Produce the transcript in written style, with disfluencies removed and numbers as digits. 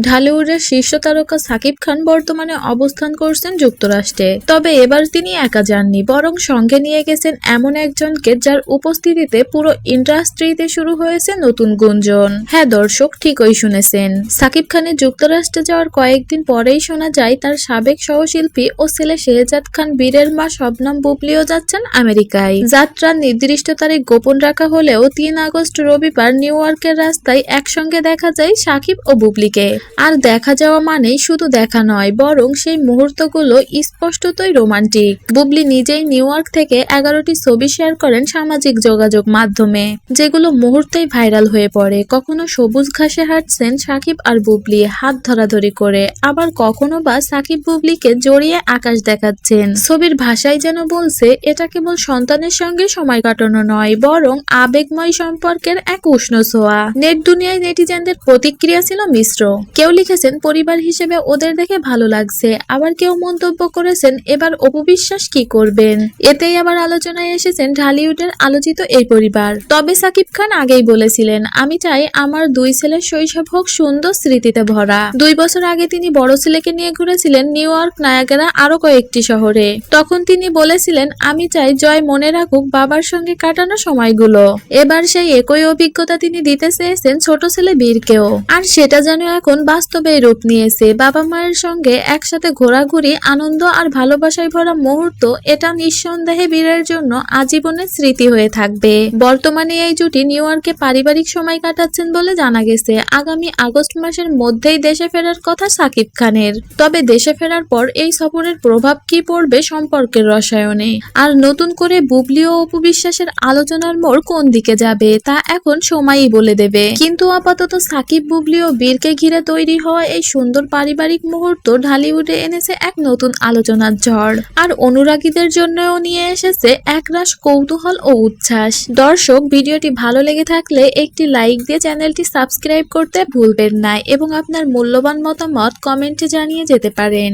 ঢালিউডের শীর্ষ তারকা সাকিব খান বর্তমানে অবস্থান করছেন যুক্তরাষ্ট্রে। তবে এবার তিনি একা যাননি, বরং সঙ্গে নিয়ে গেছেন এমন একজনকে যার উপস্থিতিতে পুরো ইন্ডাস্ট্রিতে শুরু হয়েছে নতুন গুঞ্জন। হ্যাঁ দর্শক, ঠিকই শুনেছেন। সাকিব খানের যুক্তরাষ্ট্রে যাওয়ার কয়েকদিন পরেই শোনা যায় তার সাবেক সহশিল্পী ও ছেলে শেহজাদ খান বীরের মা শবনম বুবলিও যাচ্ছেন আমেরিকায়। যাত্রার নির্দিষ্ট তারিখ গোপন রাখা হলেও ৩ আগস্ট রবিবার নিউ ইয়র্কের রাস্তায় একসঙ্গে দেখা যায় সাকিব ও বুবলিকে। আর দেখা যাওয়া মানেই শুধু দেখা নয়, বরং সেই মুহূর্তগুলো স্পষ্টতই রোমান্টিক। বুবলি নিজেই নিউ ইয়র্ক থেকে 11টি ছবি শেয়ার করেন সামাজিক যোগাযোগ মাধ্যমে, যেগুলো মুহূর্তেই ভাইরাল হয়ে পড়ে। কখনো সবুজ ঘাসে হাঁটছেন সাকিব আর বুবলি হাত ধরাধরি করে, আবার কখনো বা সাকিব বুবলিকে জড়িয়ে আকাশ দেখাচ্ছেন। ছবির ভাষায় যেন বলছে এটা কেবল সন্তানের সঙ্গে সময় কাটানো নয়, বরং আবেগময় সম্পর্কের এক উষ্ণ ছোঁয়া। নেট দুনিয়ায় নেটিজেনদের প্রতিক্রিয়া ছিল মিশ্র। কেউ লিখেছেন পরিবার হিসেবে ওদের দেখে ভালো লাগছে, আবার কেউ মন্তব্য করেছেন এবার অপু বিশ্বাস কি করবেন। এতেই আবার আলোচনায় এসেছেন ঢালিউডের আলোচিত এই পরিবার। তবে সাকিব খান আগেই বলেছিলেন, আমি চাই আমার 2 ছেলের শৈশব হোক সুন্দর স্মৃতিতে ভরা। 2 বছর আগে তিনি বড় ছেলেকে নিয়ে ঘুরেছিলেন নিউ ইয়র্ক, নায়াগ্রা আরো কয়েকটি শহরে। তখন তিনি বলেছিলেন, আমি চাই জয় মনে রাখুক বাবার সঙ্গে কাটানো সময়গুলো। এবার সেই একই অভিজ্ঞতা তিনি দিতে চেয়েছেন ছোট ছেলে বীরকেও। আর সেটা যেন এখন বাস্তবে রূপ নিয়েছে। বাবা মায়ের সঙ্গে একসাথে ঘোরাঘুরি, আনন্দ আর ভালোবাসায় ভরা মুহূর্ত, এটা নিঃসন্দেহে বীরের জন্য আজীবনের স্মৃতি হয়ে থাকবে। বর্তমানে এই জুটি নিউ ইয়র্কে পারিবারিক সময় কাটাচ্ছেন বলে জানা গেছে। আগামী আগস্ট মাসের মধ্যেই দেশে ফেরার কথা সাকিব খানের। তবে দেশে ফেরার পর এই সফরের প্রভাব কি পড়বে সম্পর্কের রসায়নে, আর নতুন করে বুবলি ও অপু বিশ্বাসের আলোচনার মোড় কোন দিকে যাবে তা এখন সময়ই বলে দেবে। কিন্তু আপাতত সাকিব, বুবলি ও বীরকে ঘিরে তৈরি হওয়া এই সুন্দর পারিবারিক মুহূর্ত ঢালিউডে এনেছে এক নতুন আলোচনার ঝড়, আর অনুরাগীদের জন্যও নিয়ে এসেছে একরাশ কৌতূহল ও উচ্ছ্বাস। দর্শক, ভিডিওটি ভালো লেগে থাকলে একটি লাইক দিয়ে চ্যানেলটি সাবস্ক্রাইব করতে ভুলবেন না এবং আপনার মূল্যবান মতামত কমেন্টে জানিয়ে যেতে পারেন।